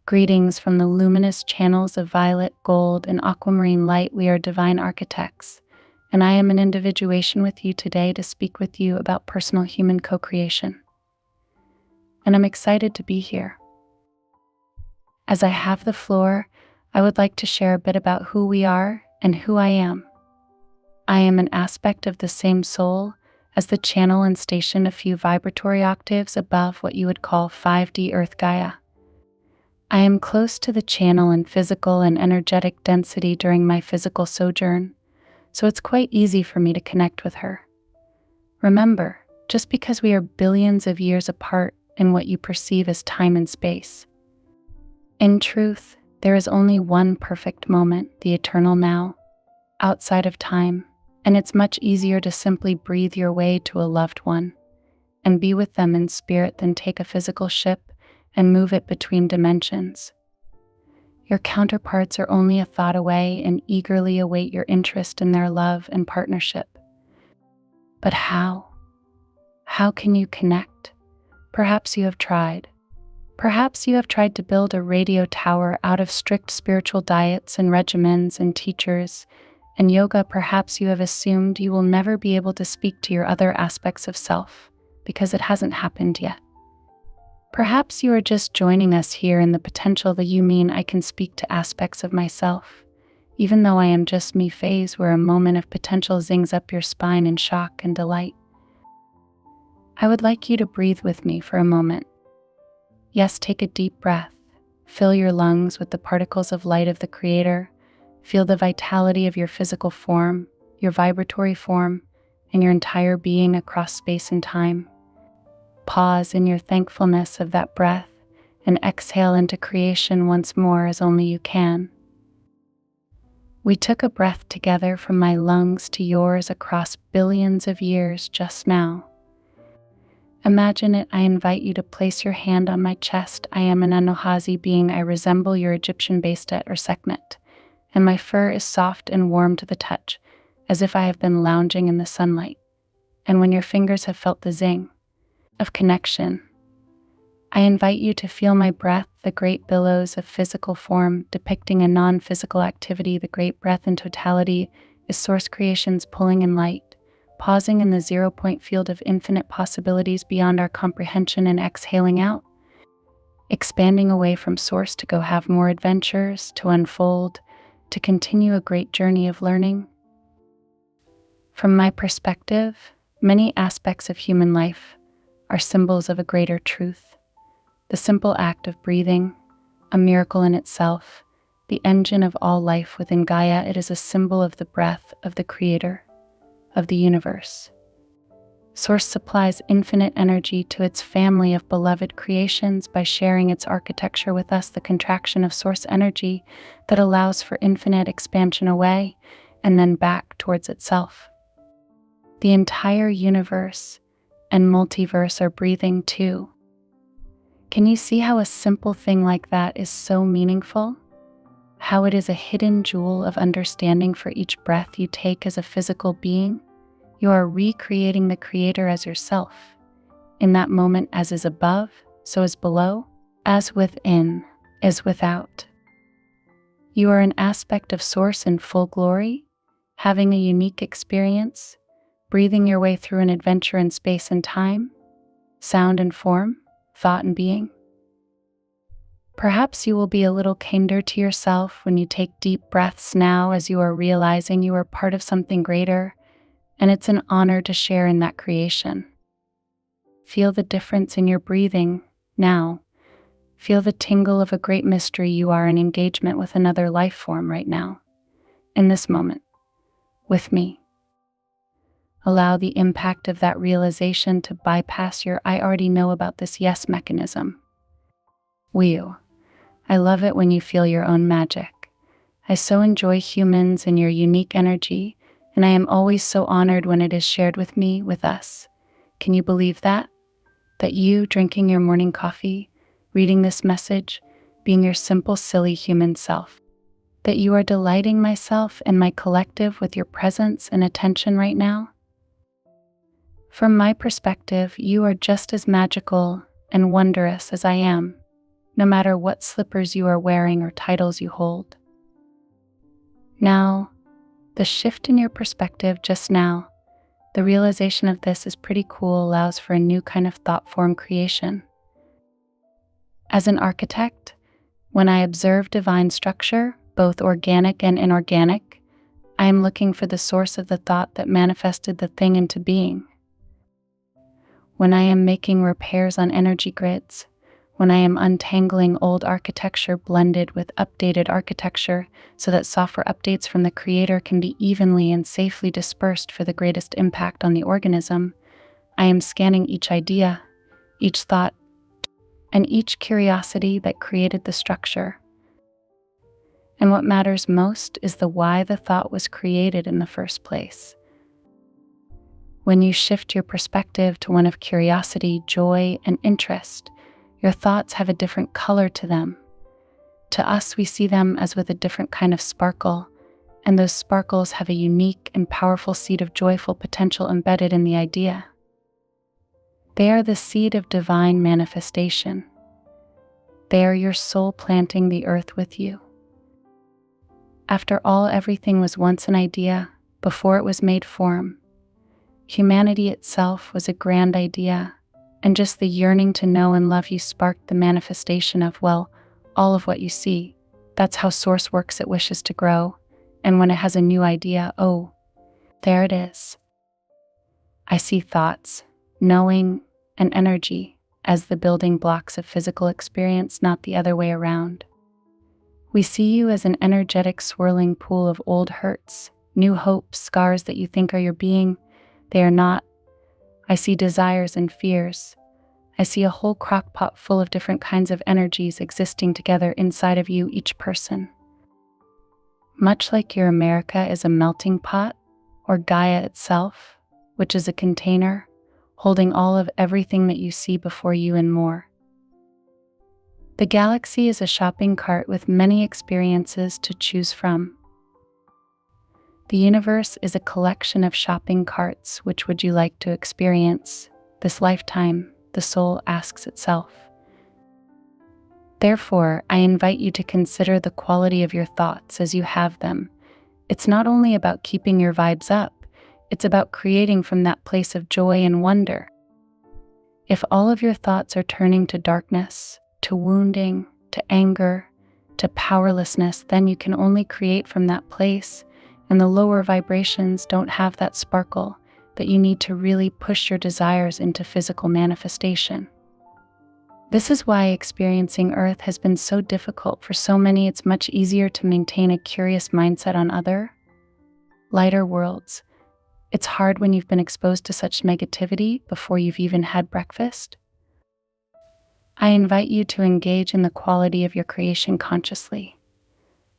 Greetings from the luminous channels of violet, gold, and aquamarine light. We are divine architects, and I am an individuation with you today to speak with you about personal human co-creation. And I'm excited to be here. As I have the floor, I would like to share a bit about who we are and who I am. I am an aspect of the same soul as the channel and station a few vibratory octaves above what you would call 5D Earth Gaia. I am close to the channel in physical and energetic density during my physical sojourn, so it's quite easy for me to connect with her. Remember, just because we are billions of years apart in what you perceive as time and space, in truth, there is only one perfect moment, the eternal now, outside of time, and it's much easier to simply breathe your way to a loved one and be with them in spirit than take a physical ship and move it between dimensions. Your counterparts are only a thought away and eagerly await your interest in their love and partnership. But how? How can you connect? Perhaps you have tried. Perhaps you have tried to build a radio tower out of strict spiritual diets and regimens and teachers and yoga. Perhaps you have assumed you will never be able to speak to your other aspects of self because it hasn't happened yet. Perhaps you are just joining us here in the potential that you mean I can speak to aspects of myself, even though I am just me phase where a moment of potential zings up your spine in shock and delight. I would like you to breathe with me for a moment. Yes, take a deep breath. Fill your lungs with the particles of light of the Creator. Feel the vitality of your physical form, your vibratory form, and your entire being across space and time. Pause in your thankfulness of that breath and exhale into creation once more as only you can. We took a breath together from my lungs to yours across billions of years just now. Imagine it. I invite you to place your hand on my chest. I am an Anohazi being. I resemble your Egyptian Bastet or Sekhmet, and my fur is soft and warm to the touch, as if I have been lounging in the sunlight. And when your fingers have felt the zing of connection, I invite you to feel my breath, the great billows of physical form depicting a non-physical activity. The great breath in totality is source creation's pulling in light, pausing in the 0-point field of infinite possibilities beyond our comprehension and exhaling out, expanding away from source to go have more adventures, to unfold, to continue a great journey of learning. From my perspective, many aspects of human life are symbols of a greater truth. The simple act of breathing, a miracle in itself, the engine of all life within Gaia. It is a symbol of the breath of the Creator, of the universe. Source supplies infinite energy to its family of beloved creations by sharing its architecture with us, the contraction of source energy that allows for infinite expansion away and then back towards itself. The entire universe and multiverse are breathing too. Can you see how a simple thing like that is so meaningful? How it is a hidden jewel of understanding for each breath you take as a physical being? You are recreating the Creator as yourself. In that moment, as is above, so is below, as within is without. You are an aspect of Source in full glory, having a unique experience, breathing your way through an adventure in space and time, sound and form, thought and being. Perhaps you will be a little kinder to yourself when you take deep breaths now, as you are realizing you are part of something greater, and it's an honor to share in that creation. Feel the difference in your breathing now. Feel the tingle of a great mystery. You are in engagement with another life form right now, in this moment, with me. Allow the impact of that realization to bypass your I already know about this yes mechanism. I love it when you feel your own magic. I so enjoy humans and your unique energy, and I am always so honored when it is shared with me, with us. Can you believe that? That you, drinking your morning coffee, reading this message, being your simple, silly human self. That you are delighting myself and my collective with your presence and attention right now. From my perspective, you are just as magical and wondrous as I am. no matter what slippers you are wearing or titles you hold. Now, the shift in your perspective just now, the realization of this is pretty cool, allows for a new kind of thought form creation. As an architect, when I observe divine structure, both organic and inorganic, I am looking for the source of the thought that manifested the thing into being. When I am making repairs on energy grids, when I am untangling old architecture blended with updated architecture so that software updates from the creator can be evenly and safely dispersed for the greatest impact on the organism, I am scanning each idea, each thought, and each curiosity that created the structure. And what matters most is the why the thought was created in the first place. When you shift your perspective to one of curiosity, joy, and interest, your thoughts have a different color to them. To us, we see them as with a different kind of sparkle, and those sparkles have a unique and powerful seed of joyful potential embedded in the idea. They are the seed of divine manifestation. They are your soul planting the earth with you. After all, everything was once an idea before it was made form. Humanity itself was a grand idea, and just the yearning to know and love you sparked the manifestation of, well, all of what you see. That's how Source works. It wishes to grow, and when it has a new idea, oh, there it is. I see thoughts, knowing, and energy as the building blocks of physical experience, not the other way around. We see you as an energetic swirling pool of old hurts, new hopes, scars that you think are your being. They are not. I see desires and fears. I see a whole crock pot full of different kinds of energies existing together inside of you, each person. Much like your America is a melting pot, or Gaia itself, which is a container, holding all of everything that you see before you and more. The galaxy is a shopping cart with many experiences to choose from. The universe is a collection of shopping carts. Which would you like to experience this lifetime? The soul asks itself. Therefore, I invite you to consider the quality of your thoughts as you have them. It's not only about keeping your vibes up, it's about creating from that place of joy and wonder. If all of your thoughts are turning to darkness, to wounding, to anger, to powerlessness, then you can only create from that place, and the lower vibrations don't have that sparkle that you need to really push your desires into physical manifestation. This is why experiencing Earth has been so difficult for so many. It's much easier to maintain a curious mindset on other, lighter worlds. It's hard when you've been exposed to such negativity before you've even had breakfast. I invite you to engage in the quality of your creation consciously.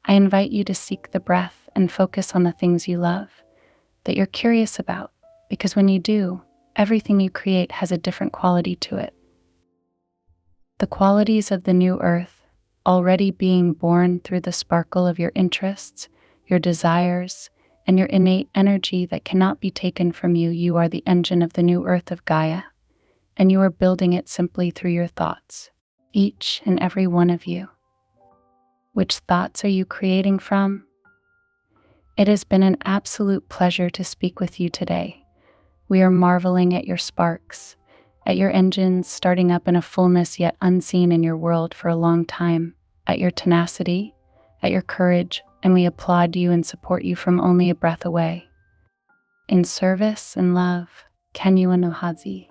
I invite you to seek the breath and focus on the things you love, that you're curious about, because when you do, everything you create has a different quality to it. The qualities of the new Earth, already being born through the sparkle of your interests, your desires, and your innate energy that cannot be taken from you. You are the engine of the new Earth of Gaia, and you are building it simply through your thoughts, each and every one of you. Which thoughts are you creating from? It has been an absolute pleasure to speak with you today. We are marveling at your sparks, at your engines starting up in a fullness yet unseen in your world for a long time, at your tenacity, at your courage, and we applaud you and support you from only a breath away. In service and love, 𝐀𝐖𝐀𝐍.